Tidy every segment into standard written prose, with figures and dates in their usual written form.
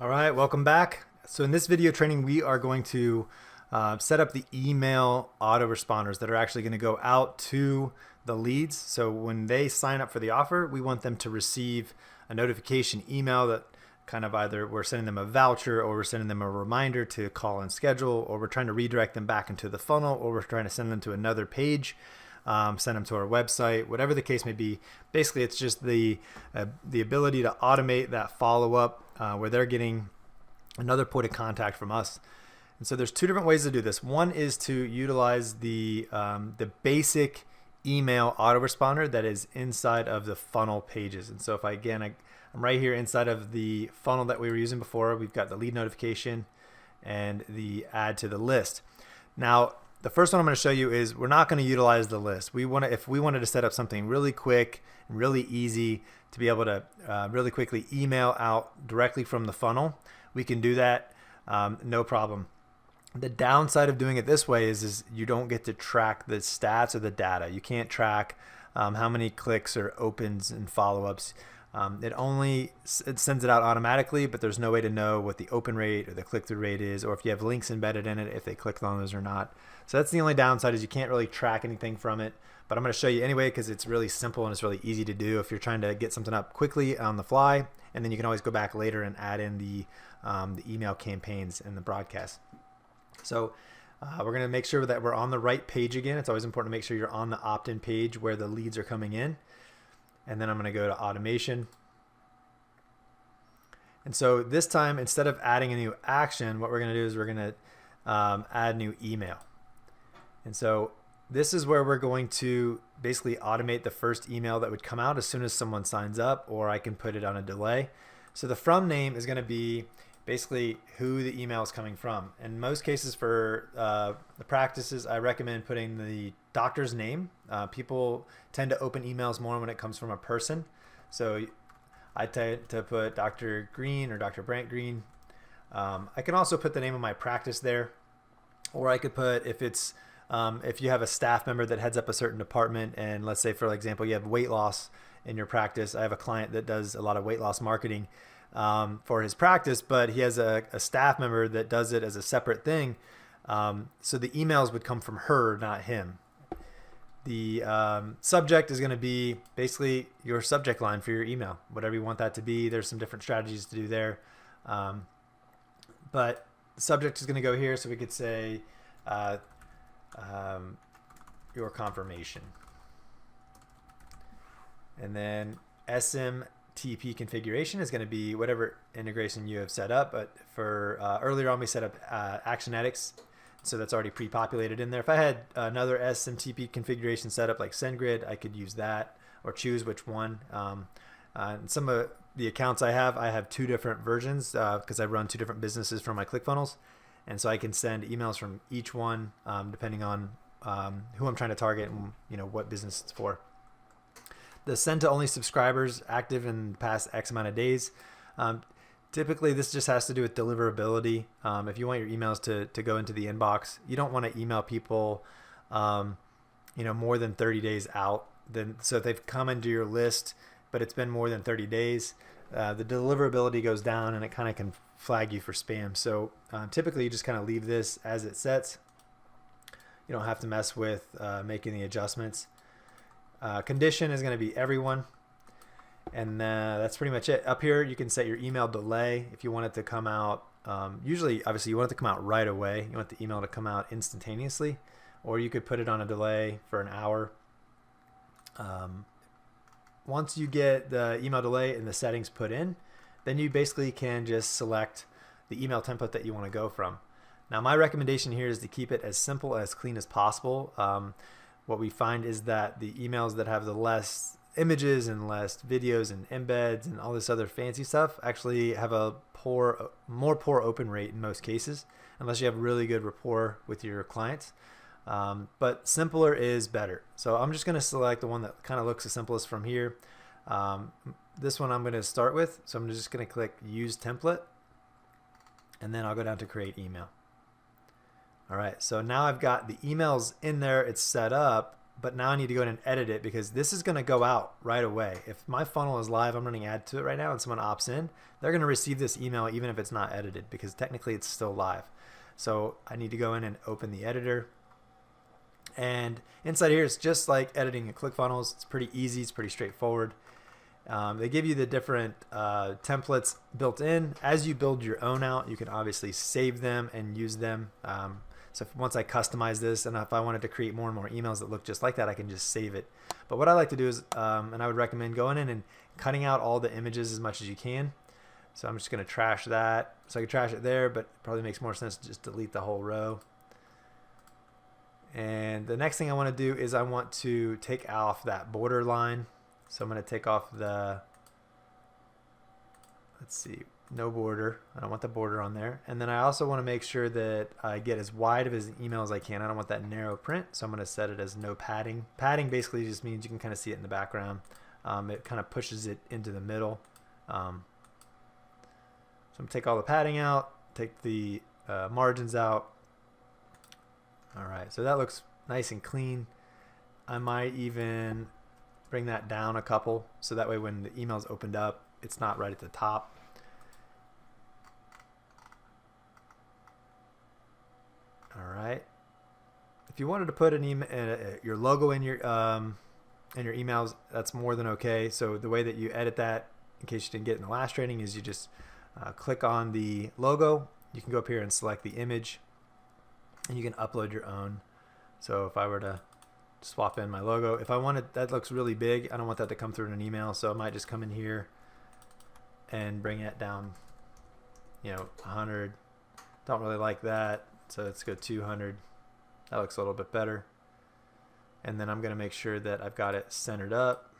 All right, welcome back. So in this video training, we are going to set up the email autoresponders that are actually going to go out to the leads. So when they sign up for the offer, we want them to receive a notification email that kind of either we're sending them a voucher or we're sending them a reminder to call and schedule, or we're trying to redirect them back into the funnel, or we're trying to send them to another page, send them to our website, whatever the case may be. Basically, it's just the ability to automate that follow-up where they're getting another point of contact from us. And so there's two different ways to do this. One is to utilize the basic email autoresponder that is inside of the funnel pages. And so if I'm right here inside of the funnel that we were using before. We've got the lead notification and the add to the list. Now, the first one I'm going to show you is we're not going to utilize the list. If we wanted to set up something really quick and really easy to be able to really quickly email out directly from the funnel, we can do that, no problem. The downside of doing it this way is you don't get to track the stats or the data. You can't track how many clicks or opens and follow-ups. It sends it out automatically, but there's no way to know what the open rate or the click-through rate is, or if you have links embedded in it, if they clicked on those or not. So that's the only downside, is you can't really track anything from it. But I'm going to show you anyway because it's really simple and it's really easy to do if you're trying to get something up quickly on the fly, and then you can always go back later and add in the email campaigns and the broadcast. So we're going to make sure that we're on the right page again. It's always important to make sure you're on the opt-in page where the leads are coming in. And then I'm going to go to automation. And so this time, instead of adding a new action, what we're going to do is we're going to add new email. And so this is where we're going to basically automate the first email that would come out as soon as someone signs up, or I can put it on a delay. So the from name is going to be basically who the email is coming from. In most cases for the practices, I recommend putting the doctor's name. People tend to open emails more when it comes from a person. So I tend to put Dr. Green or Dr. Brent Green. I can also put the name of my practice there, or I could put, if you have a staff member that heads up a certain department, and let's say, for example, you have weight loss in your practice. I have a client that does a lot of weight loss marketing for his practice, but he has a staff member that does it as a separate thing. So the emails would come from her, not him. The subject is going to be basically your subject line for your email, whatever you want that to be. There's some different strategies to do there. But the subject is going to go here. So we could say your confirmation. And then SMTP configuration is going to be whatever integration you have set up. But for earlier on, we set up Actionetics. So that's already pre-populated in there. If I had another SMTP configuration set up like SendGrid, I could use that or choose which one. Some of the accounts I have two different versions because I run two different businesses for my Clickfunnels. And so I can send emails from each one depending on who I'm trying to target and what business it's for. The send to only subscribers active in the past X amount of days. Typically, this just has to do with deliverability. If you want your emails to go into the inbox, you don't want to email people, more than 30 days out. So if they've come into your list, but it's been more than 30 days, the deliverability goes down and it kind of can flag you for spam. So typically, you just kind of leave this as it sets. You don't have to mess with making the adjustments. Condition is going to be everyone. And that's pretty much it. Up here, you can set your email delay if you want it to come out. Usually, obviously, you want it to come out right away. You want the email to come out instantaneously, or you could put it on a delay for an hour. Once you get the email delay and the settings put in, then you basically can just select the email template that you want to go from. Now, my recommendation here is to keep it as simple, as clean as possible. What we find is that the emails that have the less images and less videos and embeds and all this other fancy stuff actually have a more poor open rate in most cases, unless you have really good rapport with your clients. But simpler is better. So I'm just going to select the one that kind of looks the simplest from here. This one I'm going to start with. So I'm just going to click use template, and then I'll go down to create email. All right, so now I've got the emails in there, it's set up, but now I need to go in and edit it because this is going to go out right away. If my funnel is live, I'm running ad to it right now, and someone opts in, they're going to receive this email even if it's not edited because technically it's still live. So I need to go in and open the editor. And inside here, it's just like editing in ClickFunnels. It's pretty easy. It's pretty straightforward. They give you the different templates built in. As you build your own out, you can obviously save them and use them. So once I customize this, and if I wanted to create more and more emails that look just like that, I can just save it. But what I like to do is, and I would recommend going in and cutting out all the images as much as you can. So I'm just going to trash that. So I can trash it there, but it probably makes more sense to just delete the whole row. And the next thing I want to do is I want to take off that border line. So I'm going to take off the, let's see, no border. I don't want the border on there. And then I also want to make sure that I get as wide of an email as I can. I don't want that narrow print, so I'm going to set it as no padding. Padding basically just means you can kind of see it in the background. It kind of pushes it into the middle. So I'm going to take all the padding out, take the margins out. All right, so that looks nice and clean. I might even bring that down a couple so that way when the email is opened up, it's not right at the top. All right. If you wanted to put an email, your logo in your emails, that's more than okay. So the way that you edit that, in case you didn't get it in the last training, is you just click on the logo. You can go up here and select the image, and you can upload your own. So if I were to swap in my logo, if I wanted, that looks really big, I don't want that to come through in an email, so I might just come in here and bring it down, 100. Don't really like that, so let's go 200. That looks a little bit better. And then I'm going to make sure that I've got it centered up.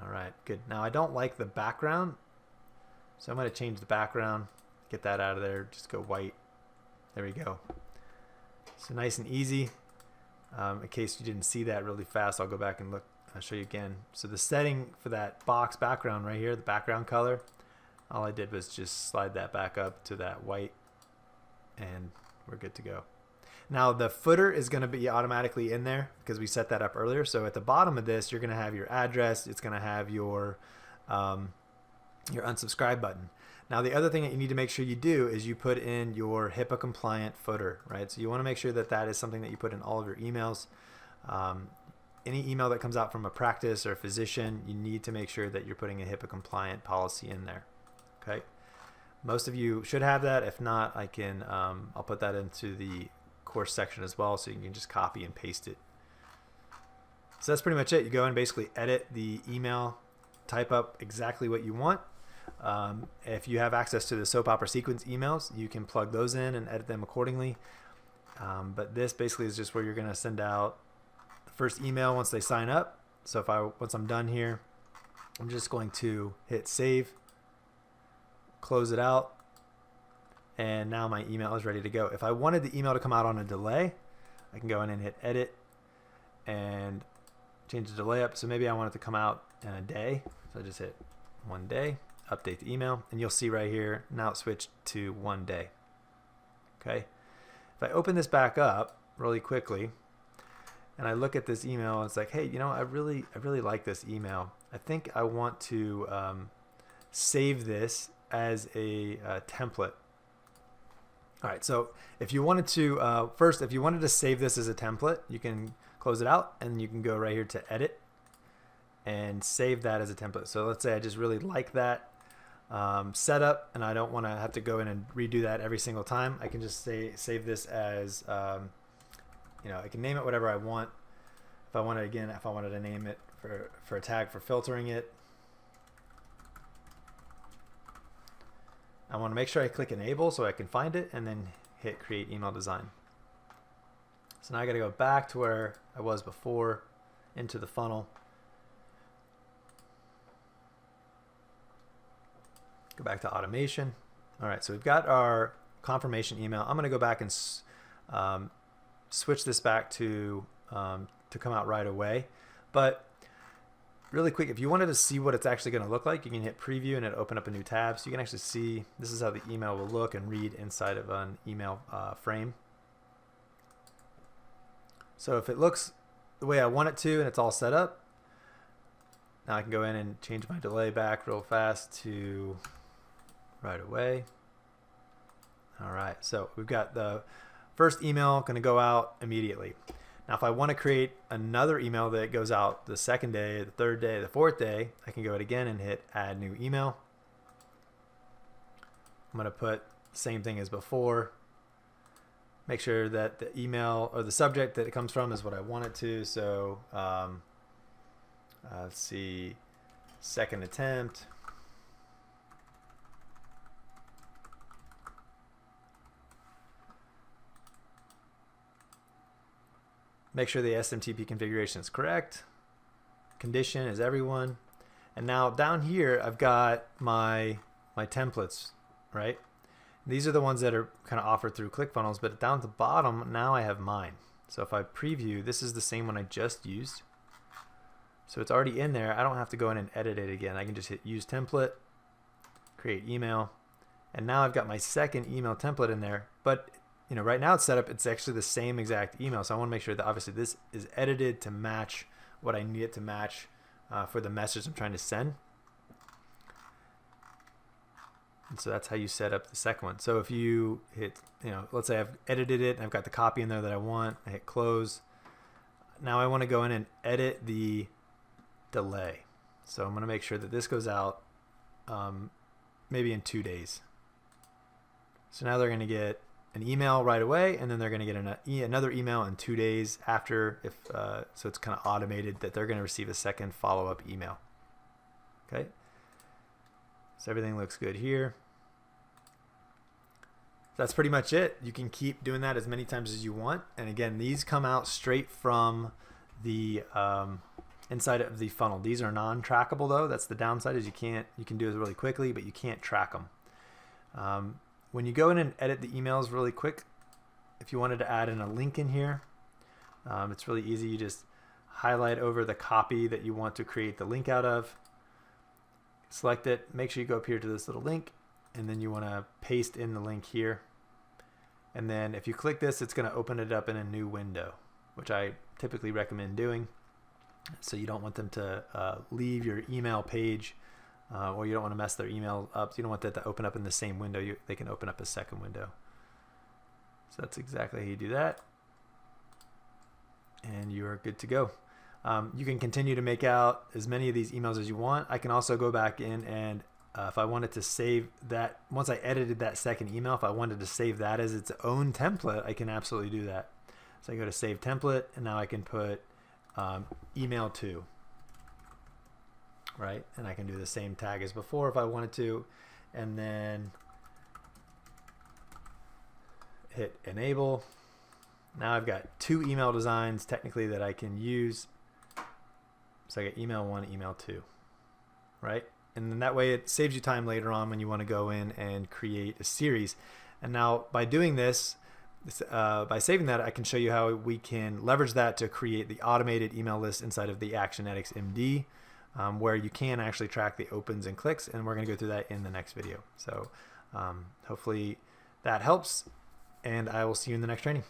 All right, good. Now I don't like the background, so I'm going to change the background, get that out of there, just go white. There we go. So nice and easy. In case you didn't see that really fast, I'll go back and look. I'll show you again. So the setting for that box background right here, the background color, all I did was just slide that back up to that white, and we're good to go. Now the footer is going to be automatically in there because we set that up earlier. So at the bottom of this, you're going to have your address. It's going to have your unsubscribe button. Now the other thing that you need to make sure you do is you put in your HIPAA compliant footer, right? So you want to make sure that that is something that you put in all of your emails. Any email that comes out from a practice or a physician, you need to make sure that you're putting a HIPAA compliant policy in there. Okay. Most of you should have that. If not, I can, I'll put that into the course section as well, so you can just copy and paste it. So that's pretty much it. You go and basically edit the email, type up exactly what you want. If you have access to the soap opera sequence emails, you can plug those in and edit them accordingly. But this basically is just where you're going to send out the first email once they sign up. So once I'm done here, I'm just going to hit save, close it out, and now my email is ready to go. If I wanted the email to come out on a delay, I can go in and hit edit and change the delay up. So maybe I want it to come out in a day. So I just hit 1 day, update the email, and you'll see right here, now it's switched to 1 day. Okay. If I open this back up really quickly and I look at this email, it's like, hey, I really like this email. I think I want to save this as a template. All right, so if you wanted to, first, if you wanted to save this as a template, you can close it out and you can go right here to edit and save that as a template. So let's say I just really like that setup and I don't want to have to go in and redo that every single time. I can just save this as, I can name it whatever I want. If I wanted to name it for a tag for filtering it, I want to make sure I click enable so I can find it and then hit create email design. So now I got to go back to where I was before into the funnel. Go back to automation. All right, so we've got our confirmation email. I'm going to go back and switch this back to come out right away. But really quick, if you wanted to see what it's actually going to look like, you can hit preview and it'll open up a new tab. So you can actually see this is how the email will look and read inside of an email frame. So if it looks the way I want it to and it's all set up, now I can go in and change my delay back real fast to right away. All right, so we've got the first email going to go out immediately. Now, if I want to create another email that goes out the second day, the third day, the fourth day, I can go it again and hit add new email. I'm going to put the same thing as before. Make sure that the email or the subject that it comes from is what I want it to. So let's see, second attempt. Make sure the SMTP configuration is correct. Condition is everyone. And now down here, I've got my templates, right? These are the ones that are kind of offered through Clickfunnels, but down at the bottom, now I have mine. So if I preview, this is the same one I just used. So it's already in there. I don't have to go in and edit it again. I can just hit use template, create email. And now I've got my second email template in there, but right now it's set up, it's actually the same exact email. So I want to make sure that obviously this is edited to match what I need it to match for the message I'm trying to send. And so that's how you set up the second one. So if you hit, let's say I've edited it and I've got the copy in there that I want, I hit close. Now I want to go in and edit the delay. So I'm going to make sure that this goes out maybe in 2 days. So now they're going to get an email right away, and then they're going to get another email in 2 days after. So it's kind of automated that they're going to receive a second follow-up email. Okay. So everything looks good here. That's pretty much it. You can keep doing that as many times as you want. And again, these come out straight from the inside of the funnel. These are non-trackable though. That's the downside, is you can do it really quickly, but you can't track them. When you go in and edit the emails really quick, if you wanted to add in a link in here, it's really easy. You just highlight over the copy that you want to create the link out of. Select it, make sure you go up here to this little link, and then you want to paste in the link here. And then if you click this, it's going to open it up in a new window, which I typically recommend doing. So you don't want them to leave your email page, or you don't want to mess their email up. You don't want that to open up in the same window. They can open up a second window. So that's exactly how you do that. And you are good to go. You can continue to make out as many of these emails as you want. I can also go back in and if I wanted to save that, once I edited that second email, if I wanted to save that as its own template, I can absolutely do that. So I go to save template, and now I can put email to, right? And I can do the same tag as before if I wanted to, and then hit enable. Now I've got 2 email designs technically that I can use. So I get email 1, email 2, right? And then that way it saves you time later on when you want to go in and create a series. And now by doing this, by saving that, I can show you how we can leverage that to create the automated email list inside of the Actionetics MD, where you can actually track the opens and clicks. And we're going to go through that in the next video. So hopefully that helps, and I will see you in the next training.